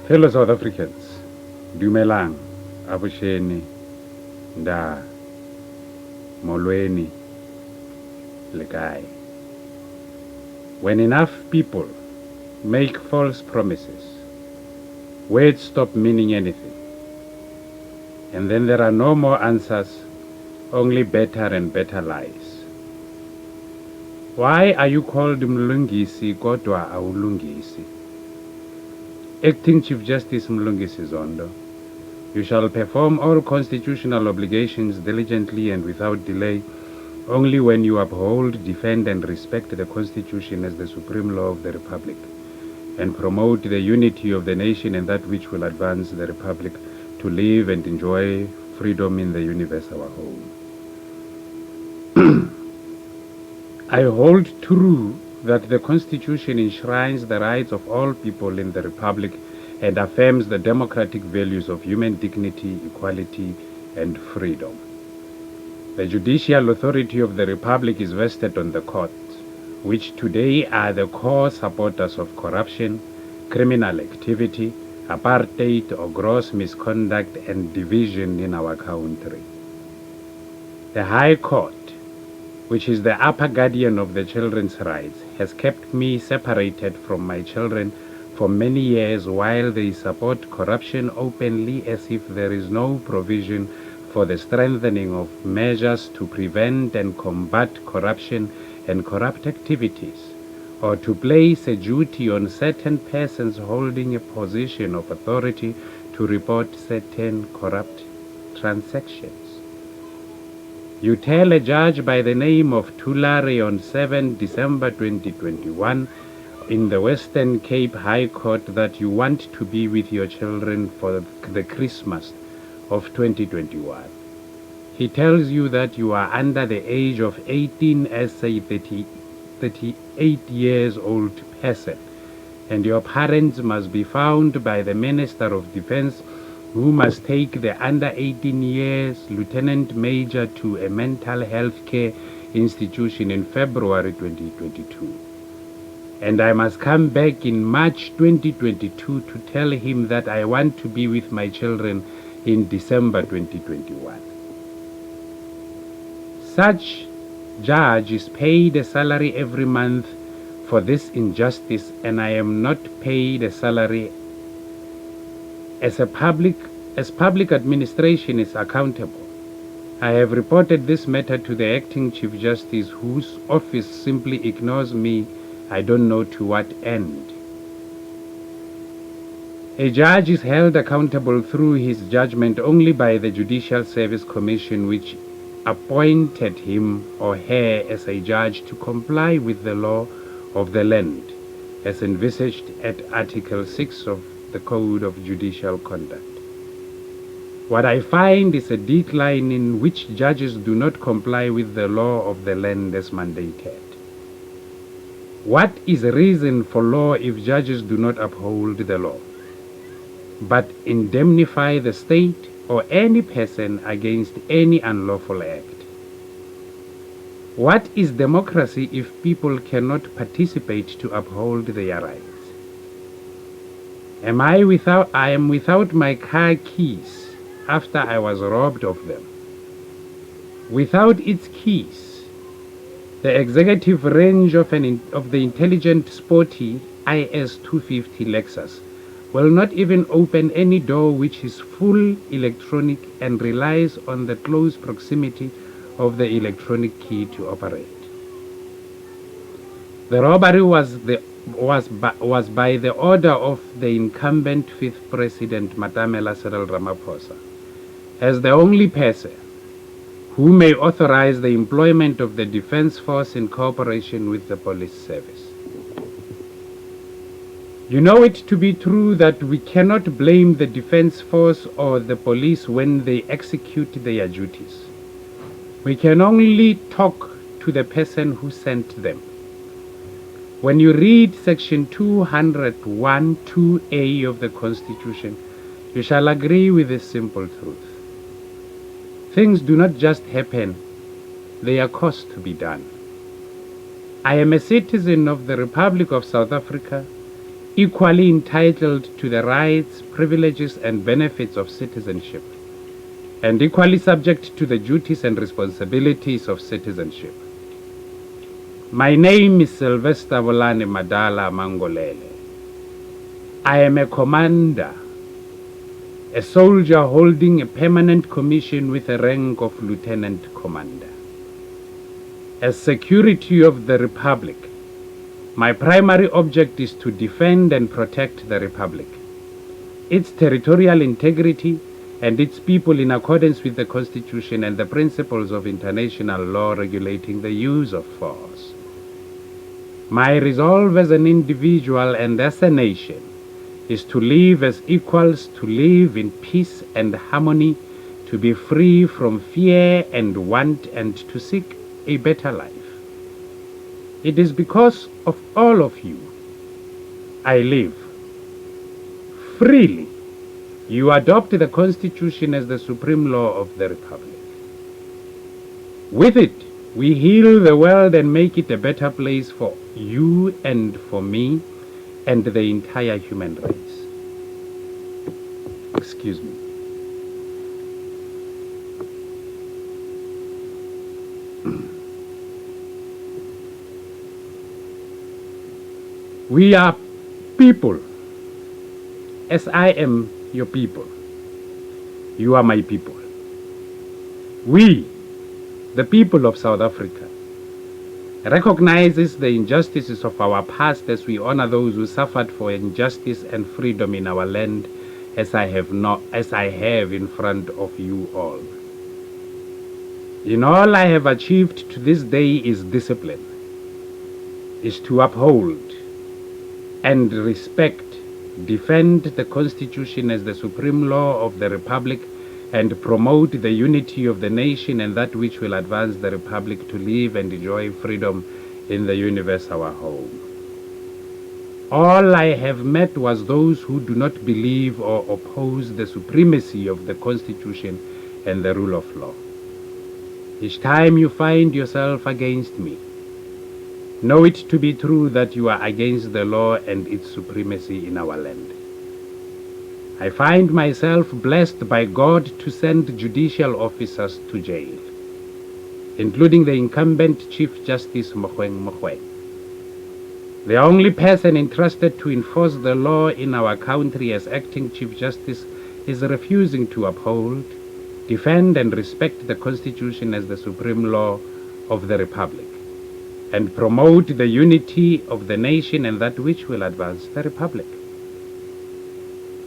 Fellow South Africans, Dumelang, Abusheni, Nda, Molweni, Lekai. When enough people make false promises, words stop meaning anything. And then there are no more answers, only better and better lies. Why are you called Mlungisi kodwa awulungisi? Acting Chief Justice Mlungisi Zondo, you shall perform all constitutional obligations diligently and without delay, only when you uphold, defend and respect the Constitution as the supreme law of the Republic, and promote the unity of the nation and that which will advance the Republic to live and enjoy freedom in the universe our home. I hold true that the Constitution enshrines the rights of all people in the Republic and affirms the democratic values of human dignity, equality, and freedom. The judicial authority of the Republic is vested on the courts, which today are the core supporters of corruption, criminal activity, apartheid or gross misconduct and division in our country. The High Court, which is the upper guardian of the children's rights, has kept me separated from my children for many years while they support corruption openly as if there is no provision for the strengthening of measures to prevent and combat corruption and corrupt activities, or to place a duty on certain persons holding a position of authority to report certain corrupt transactions. You tell a judge by the name of Tulare on 7 December 2021 in the Western Cape High Court that you want to be with your children for the Christmas of 2021. He tells you that you are under the age of 18 as a 38 years old person, and your parents must be found by the Minister of Defense, who must take the under 18 years lieutenant major to a mental health care institution in February 2022. And I must come back in March 2022 to tell him that I want to be with my children in December 2021. Such judge is paid a salary every month for this injustice, and I am not paid a salary. As public administration is accountable, I have reported this matter to the acting Chief Justice, whose office simply ignores me, I don't know to what end. A judge is held accountable through his judgment only by the Judicial Service Commission, which appointed him or her as a judge to comply with the law of the land, as envisaged at Article 6 of the Code of Judicial Conduct. What I find is a decline in which judges do not comply with the law of the land as mandated. What is the reason for law if judges do not uphold the law, but indemnify the state or any person against any unlawful act? What is democracy if people cannot participate to uphold their rights? I am without my car keys after I was robbed of them. Without its keys, the executive range of the intelligent sporty IS-250 Lexus will not even open any door which is full electronic and relies on the close proximity of the electronic key to operate. The robbery was by the order of the incumbent fifth president, Madala Cyril Ramaphosa, as the only person who may authorize the employment of the Defense Force in cooperation with the police service. You know it to be true that we cannot blame the Defense Force or the police when they execute their duties. We can only talk to the person who sent them. When you read Section 201(2)(a) of the Constitution, you shall agree with this simple truth. Things do not just happen, they are caused to be done. I am a citizen of the Republic of South Africa, equally entitled to the rights, privileges, and benefits of citizenship, and equally subject to the duties and responsibilities of citizenship. My name is Sylvester Volane Madala Mangolele. I am a commander, a soldier holding a permanent commission with a rank of lieutenant commander. As security of the Republic, my primary object is to defend and protect the Republic, its territorial integrity, and its people in accordance with the Constitution and the principles of international law regulating the use of force. My resolve as an individual and as a nation is to live as equals, to live in peace and harmony, to be free from fear and want, and to seek a better life. It is because of all of you I live. Freely, you adopt the Constitution as the supreme law of the Republic. With it, we heal the world and make it a better place for you and for me and the entire human race. Excuse me. We are people, as I am your people. You are my people. We, the people of South Africa, recognizes the injustices of our past as we honor those who suffered for injustice and freedom in our land, as I have in front of you all. In all I have achieved to this day is discipline, is to uphold and respect, defend the Constitution as the supreme law of the Republic, and promote the unity of the nation and that which will advance the Republic to live and enjoy freedom in the universe, our home. All I have met was those who do not believe or oppose the supremacy of the Constitution and the rule of law. Each time you find yourself against me, know it to be true that you are against the law and its supremacy in our land. I find myself blessed by God to send judicial officers to jail, including the incumbent Chief Justice Mogoeng Mogoeng. The only person entrusted to enforce the law in our country as acting Chief Justice is refusing to uphold, defend, and respect the Constitution as the supreme law of the Republic, and promote the unity of the nation and that which will advance the Republic.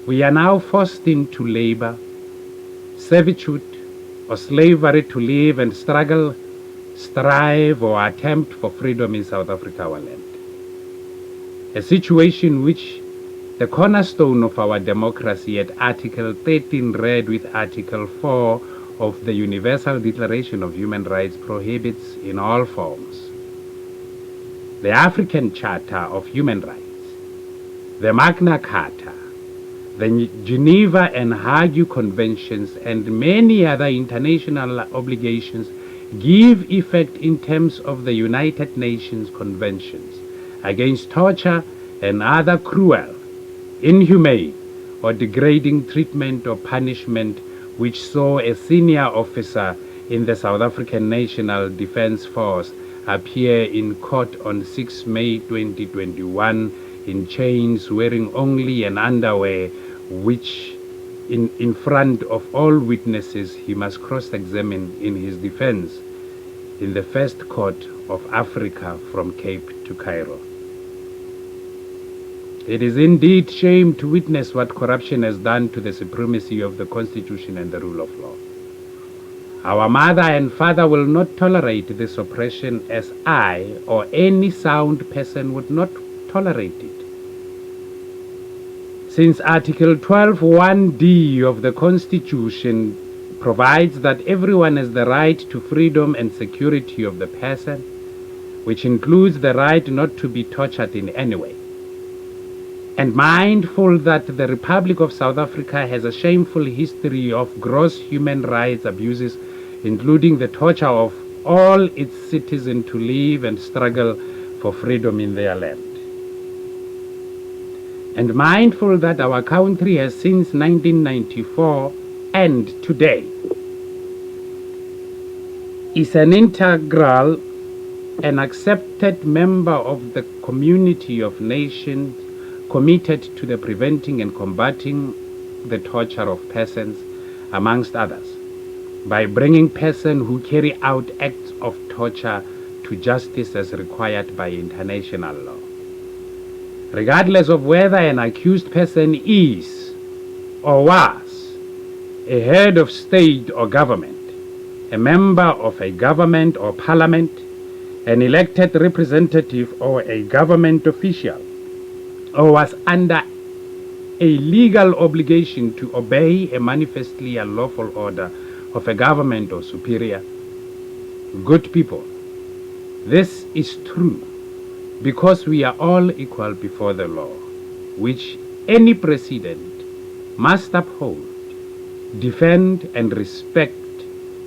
We are now forced into labor, servitude, or slavery to live and struggle, strive, or attempt for freedom in South Africa, our land. A situation which the cornerstone of our democracy at Article 13 read with Article 4 of the Universal Declaration of Human Rights prohibits in all forms. The African Charter of Human Rights, the Magna Carta, the Geneva and Hague Conventions, and many other international obligations give effect in terms of the United Nations Conventions against torture and other cruel, inhumane, or degrading treatment or punishment which saw a senior officer in the South African National Defence Force appear in court on 6 May 2021 in chains, wearing only an underwear, which in front of all witnesses he must cross-examine in his defense in the first court of Africa from Cape to Cairo. It is indeed shame to witness what corruption has done to the supremacy of the Constitution and the rule of law. Our mother and father will not tolerate this oppression, as I or any sound person would not tolerate it. Since Article 12(1)(d) of the Constitution provides that everyone has the right to freedom and security of the person, which includes the right not to be tortured in any way, and mindful that the Republic of South Africa has a shameful history of gross human rights abuses, including the torture of all its citizens to live and struggle for freedom in their land. and mindful that our country has since 1994 and today is an integral and accepted member of the community of nations committed to the preventing and combating the torture of persons, amongst others, by bringing persons who carry out acts of torture to justice as required by international law. Regardless of whether an accused person is or was a head of state or government, a member of a government or parliament, an elected representative or a government official, or was under a legal obligation to obey a manifestly unlawful order of a government or superior. Good people, this is true because we are all equal before the law, which any president must uphold, defend, and respect,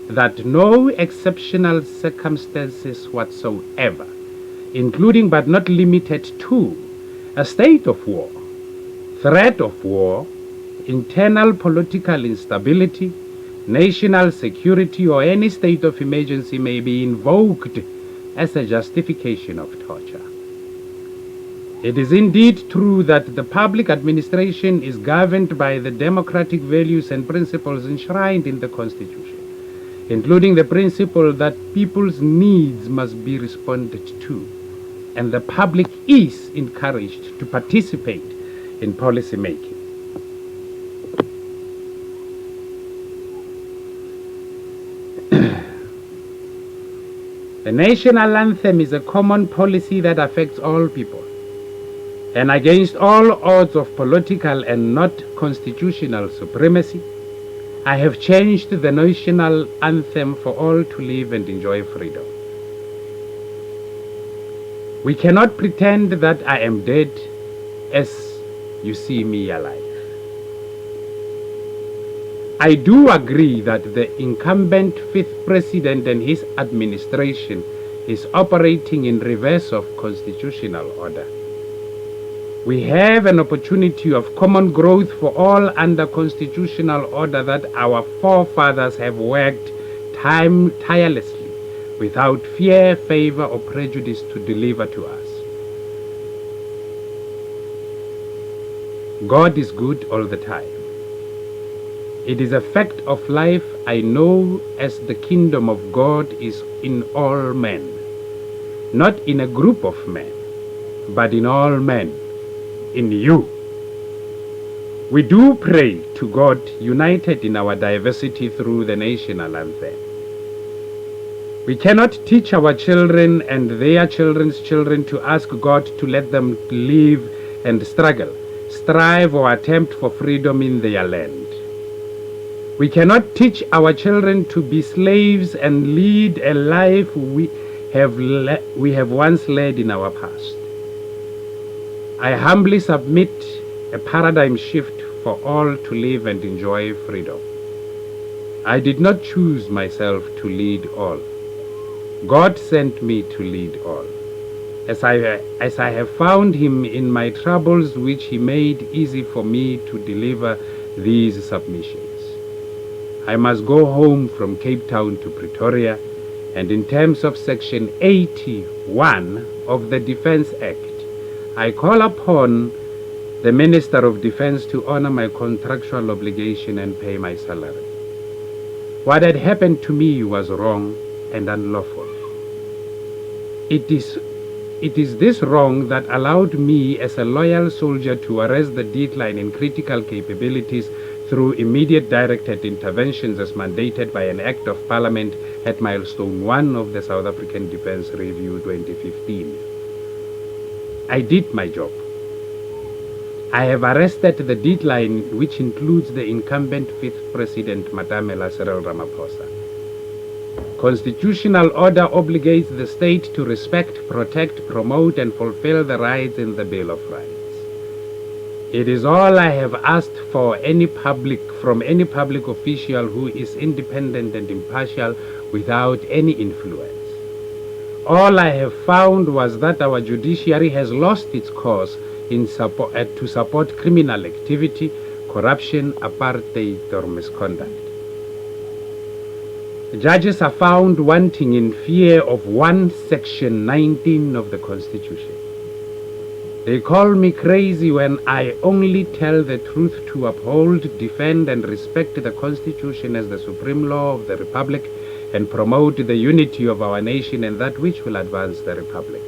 that no exceptional circumstances whatsoever, including but not limited to a state of war, threat of war, internal political instability, national security, or any state of emergency may be invoked as a justification of torture. It is indeed true that the public administration is governed by the democratic values and principles enshrined in the Constitution, including the principle that people's needs must be responded to, and the public is encouraged to participate in policy making. The national anthem is a common policy that affects all people, and against all odds of political and not constitutional supremacy, I have changed the national anthem for all to live and enjoy freedom. We cannot pretend that I am dead as you see me alive. I do agree that the incumbent fifth president and his administration is operating in reverse of constitutional order. We have an opportunity of common growth for all under constitutional order that our forefathers have worked tirelessly without fear, favor, or prejudice to deliver to us. God is good all the time. It is a fact of life I know, as the kingdom of God is in all men, not in a group of men, but in all men, in you. We do pray to God, united in our diversity through the national anthem. We cannot teach our children and their children's children to ask God to let them live and struggle, strive, or attempt for freedom in their land. We cannot teach our children to be slaves and lead a life we have once led in our past. I humbly submit a paradigm shift for all to live and enjoy freedom. I did not choose myself to lead all. God sent me to lead all. As I have found him in my troubles, which he made easy for me to deliver these submissions. I must go home from Cape Town to Pretoria, and in terms of Section 81 of the Defence Act, I call upon the Minister of Defence to honor my contractual obligation and pay my salary. What had happened to me was wrong and unlawful. It is this wrong that allowed me as a loyal soldier to arrest the decline in critical capabilities through immediate directed interventions as mandated by an Act of Parliament at Milestone 1 of the South African Defence Review 2015. I did my job. I have arrested the decline, which includes the incumbent fifth president, Madala Cyril Ramaphosa. Constitutional order obligates the state to respect, protect, promote, and fulfill the rights in the Bill of Rights. It is all I have asked for from any public official who is independent and impartial without any influence. All I have found was that our judiciary has lost its course to support criminal activity, corruption, apartheid, or misconduct. Judges are found wanting in fear of Section 19 of the Constitution. They call me crazy when I only tell the truth to uphold, defend, and respect the Constitution as the supreme law of the Republic and promote the unity of our nation and that which will advance the Republic.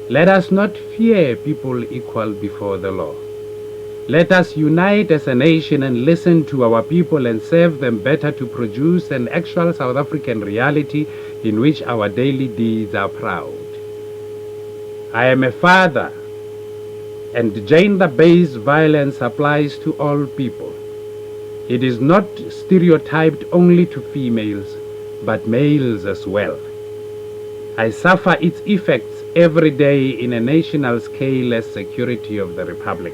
Let us not fear people equal before the law. Let us unite as a nation and listen to our people and serve them better to produce an actual South African reality in which our daily deeds are proud. I am a father, and gender-based violence applies to all people. It is not stereotyped only to females, but males as well. I suffer its effects every day in a national scale as security of the Republic.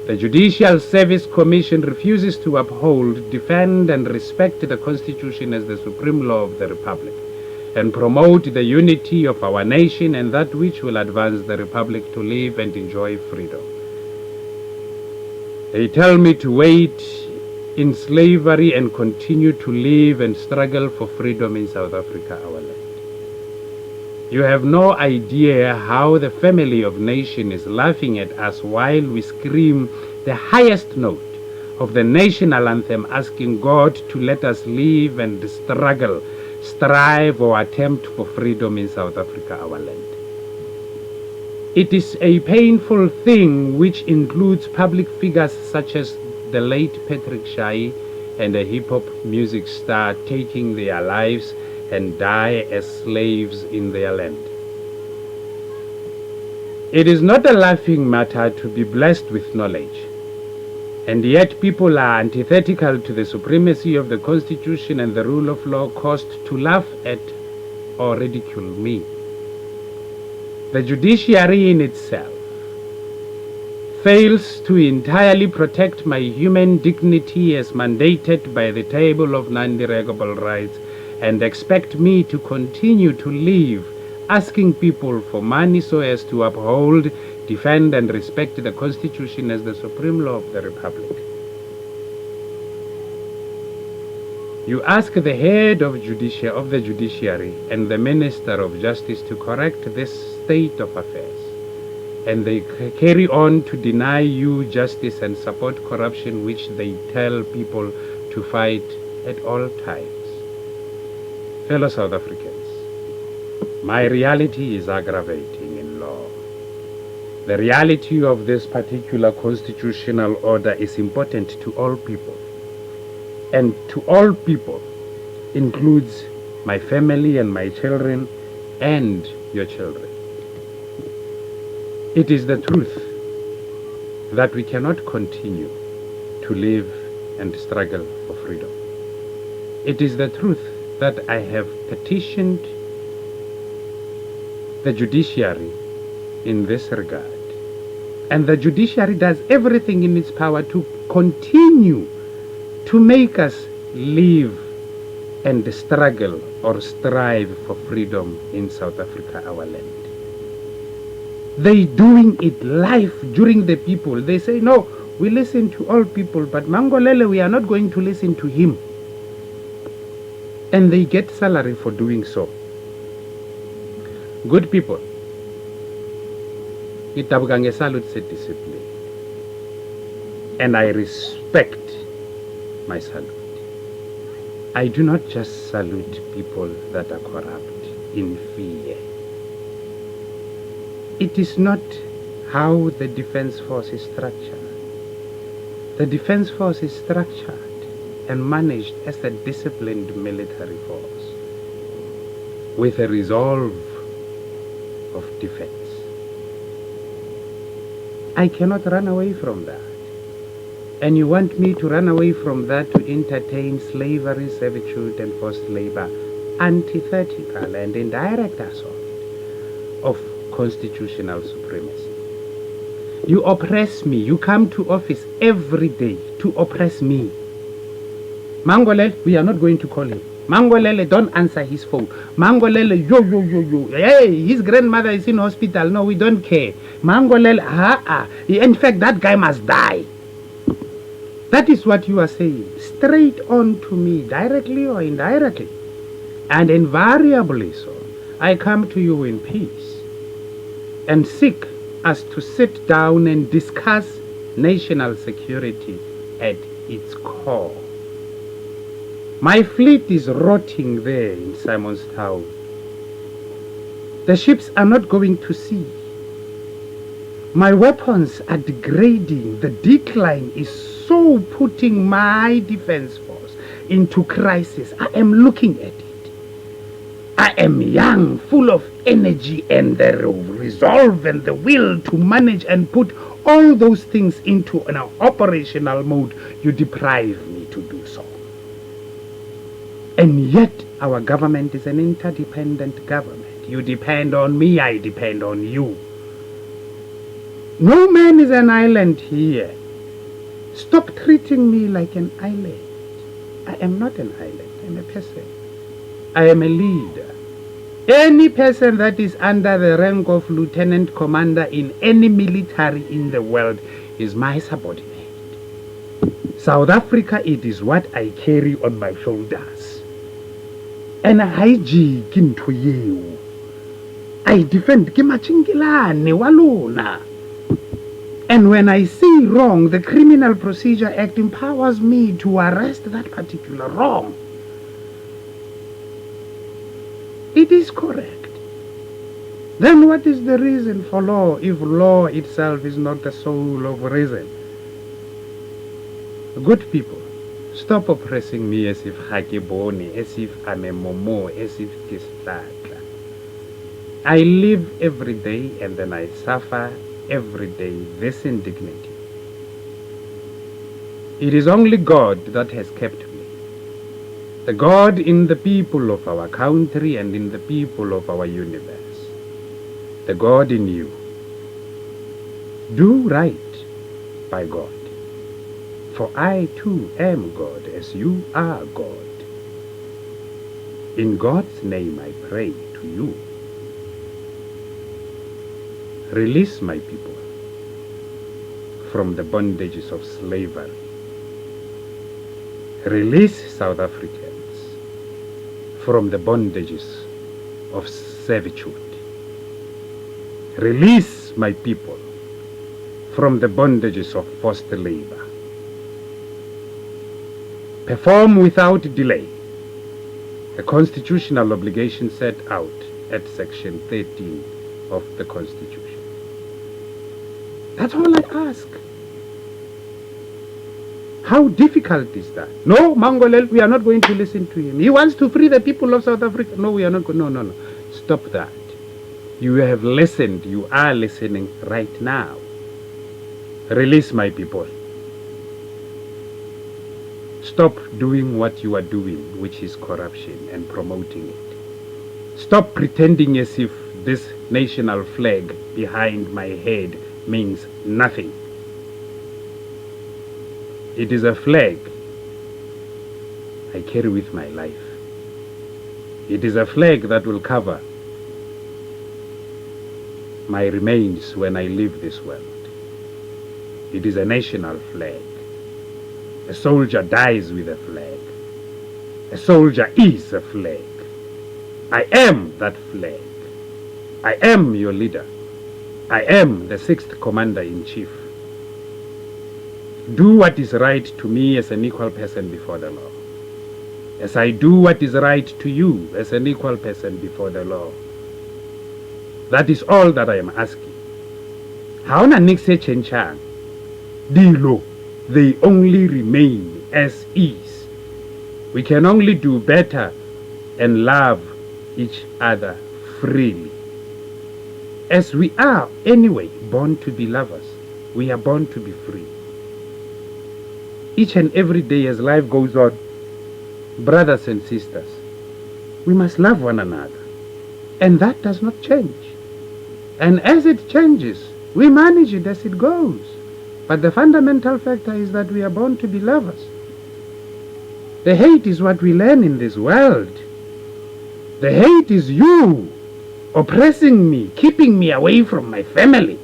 The Judicial Service Commission refuses to uphold, defend, and respect the Constitution as the supreme law of the Republic and promote the unity of our nation and that which will advance the Republic to live and enjoy freedom. They tell me to wait in slavery and continue to live and struggle for freedom in South Africa, our land. You have no idea how the family of nation is laughing at us while we scream the highest note of the national anthem, asking God to let us live and struggle, strive, or attempt for freedom in South Africa, our land. It is a painful thing which includes public figures such as the late Patrick Shai and a hip-hop music star taking their lives and die as slaves in their land. It is not a laughing matter to be blessed with knowledge, and yet people are antithetical to the supremacy of the Constitution and the rule of law caused to laugh at or ridicule me. The judiciary in itself fails to entirely protect my human dignity as mandated by the Table of Non-Derogable Rights and expect me to continue to live asking people for money so as to uphold, defend, and respect the Constitution as the supreme law of the Republic. You ask the head of the judiciary and the Minister of Justice to correct this state of affairs, and they carry on to deny you justice and support corruption which they tell people to fight at all times. Fellow South Africans, my reality is aggravating in law. The reality of this particular constitutional order is important to all people, and to all people includes my family and my children and your children. It is the truth that we cannot continue to live and struggle for freedom. It is the truth that I have petitioned the judiciary in this regard. And the judiciary does everything in its power to continue to make us live and struggle or strive for freedom in South Africa, our land. They doing it live during the people. They say, no, we listen to all people, but Mangolele, we are not going to listen to him. And they get salary for doing so. Good people, itabukange salute se discipline, and I respect my salute. I do not just salute people that are corrupt in fear. It is not how the Defense Force is structured. The Defense Force is structured and managed as a disciplined military force with a resolve of defense. I cannot run away from that. And you want me to run away from that to entertain slavery, servitude, and forced labor, antithetical and indirect assault of constitutional supremacy. You oppress me. You come to office every day to oppress me. Mangole, we are not going to call him. Mangolele, don't answer his phone. Mangolele, yo. Hey, his grandmother is in hospital. No, we don't care. Mangolele, in fact, that guy must die. That is what you are saying. Straight on to me, directly or indirectly. And invariably so, I come to you in peace and seek us to sit down and discuss national security at its core. My fleet is rotting there in Simonstown. The ships are not going to sea. My weapons are degrading. The decline is so putting my defense force into crisis. I am looking at it. I am young, full of energy and the resolve and the will to manage and put all those things into an operational mode. You deprive me to do so. And yet our government is an interdependent government. You depend on me, I depend on you. No man is an island here. Stop treating me like an island. I am not an island. I'm a person. I am a leader. Any person that is under the rank of lieutenant commander in any military in the world is my subordinate. South Africa, it is what I carry on my shoulders. And I into you. I defend Kimachingilane Waluna. And when I see wrong, the Criminal Procedure Act empowers me to arrest that particular wrong. It is correct. Then what is the reason for law if law itself is not the soul of reason? Good people, stop oppressing me as if Hakiboni, as if I'm a momo, as if Kishtaka. I live every day and then I suffer every day this indignity. It is only God that has kept me. The God in the people of our country and in the people of our universe. The God in you. Do right by God. For I too am God as you are God. In God's name I pray to you. Release my people from the bondages of slavery. Release South Africans from the bondages of servitude. Release my people from the bondages of forced labor. Perform without delay the constitutional obligation set out at Section 13 of the Constitution. That's all I ask. How difficult is that? No, Mangolel, we are not going to listen to him. He wants to free the people of South Africa. No, we are not going. No. Stop that. You have listened. You are listening right now. Release my people. Stop doing what you are doing, which is corruption, and promoting it. Stop pretending as if this national flag behind my head means nothing. It is a flag I carry with my life. It is a flag that will cover my remains when I leave this world. It is a national flag. A soldier dies with a flag. A soldier is a flag. I am that flag. I am your leader. I am the 6th Commander-in-Chief. Do what is right to me as an equal person before the law, as I do what is right to you as an equal person before the law. That is all that I am asking. Haona nixe chenchang. Dilo, they only remain as is. We can only do better and love each other freely. As we are anyway born to be lovers, we are born to be free. Each and every day as life goes on, brothers and sisters, we must love one another. And that does not change. And as it changes, we manage it as it goes. But the fundamental factor is that we are born to be lovers. The hate is what we learn in this world. The hate is you oppressing me, keeping me away from my family,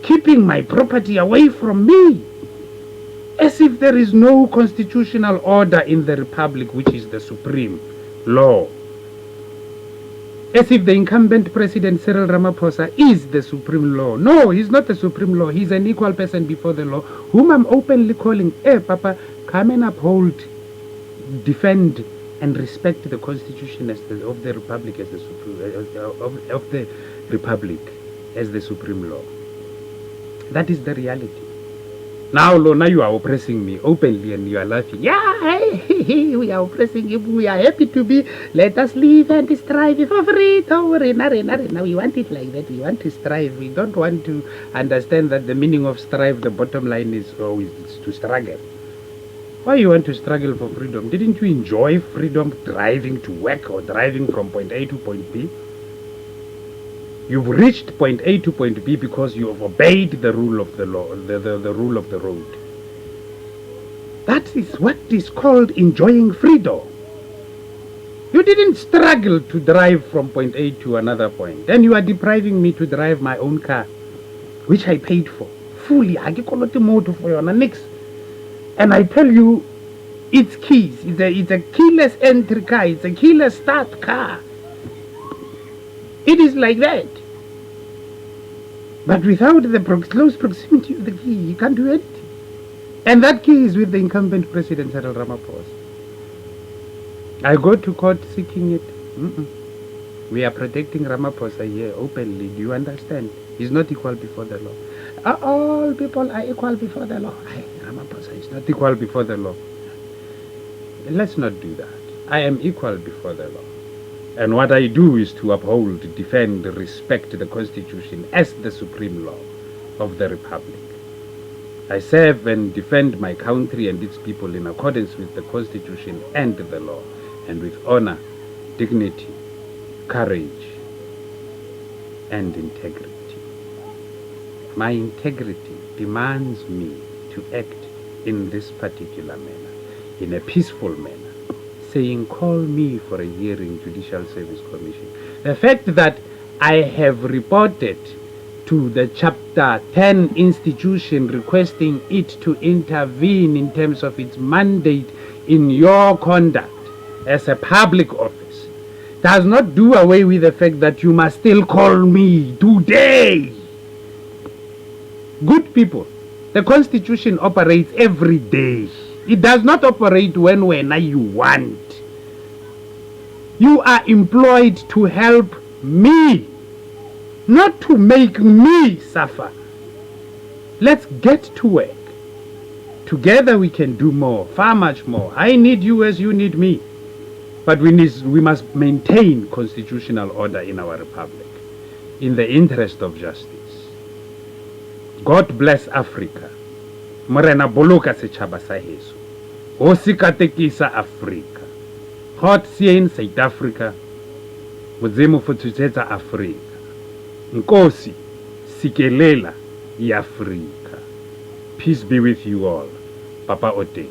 keeping my property away from me. As if there is no constitutional order in the republic, which is the supreme law. As if the incumbent president, Cyril Ramaphosa, is the supreme law. No, he's not the supreme law. He's an equal person before the law, whom I'm openly calling, Papa, come and uphold, defend, and respect the constitution of the republic as the supreme, of the republic as the supreme law. That is the reality. Now, Lona, you are oppressing me openly and you are laughing. Yeah, we are oppressing you. We are happy to be. Let us live and strive for freedom. We want it like that. We want to strive. We don't want to understand that the meaning of strive, the bottom line is always to struggle. Why you want to struggle for freedom? Didn't you enjoy freedom driving to work or driving from point A to point B? You've reached point A to point B because you have obeyed the rule of the law, the rule of the road. That is what is called enjoying freedom. You didn't struggle to drive from point A to another point. Then you are depriving me to drive my own car, which I paid for fully. I get a motor for you on next. And I tell you, it's keys. It's a keyless entry car. It's a keyless start car. It is like that. But without the close proximity of the key, you can't do anything. And that key is with the incumbent president, Cyril Ramaphosa. I go to court seeking it. We are protecting Ramaphosa here openly. Do you understand? He's not equal before the law. All people are equal before the law. Ramaphosa is not equal before the law. Let's not do that. I am equal before the law. And what I do is to uphold, defend, respect the Constitution as the supreme law of the Republic. I serve and defend my country and its people in accordance with the Constitution and the law, and with honor, dignity, courage, and integrity. My integrity demands me to act in this particular manner, in a peaceful manner, saying, call me for a hearing, Judicial Service Commission. The fact that I have reported to the Chapter 10 institution requesting it to intervene in terms of its mandate in your conduct as a public office does not do away with the fact that you must still call me today. Good people, the Constitution operates every day. It does not operate whenever you want. You are employed to help me, not to make me suffer. Let's get to work. Together we can do more, far much more. I need you as you need me. But we must maintain constitutional order in our republic in the interest of justice. God bless Africa. Morena boloka setjhaba sa heso. Ho sekatekisa Africa. God in South Africa. Mudzimu futhusetsa Africa. Nkosi sikelela iAfrica. Peace be with you all. Papa O Teng.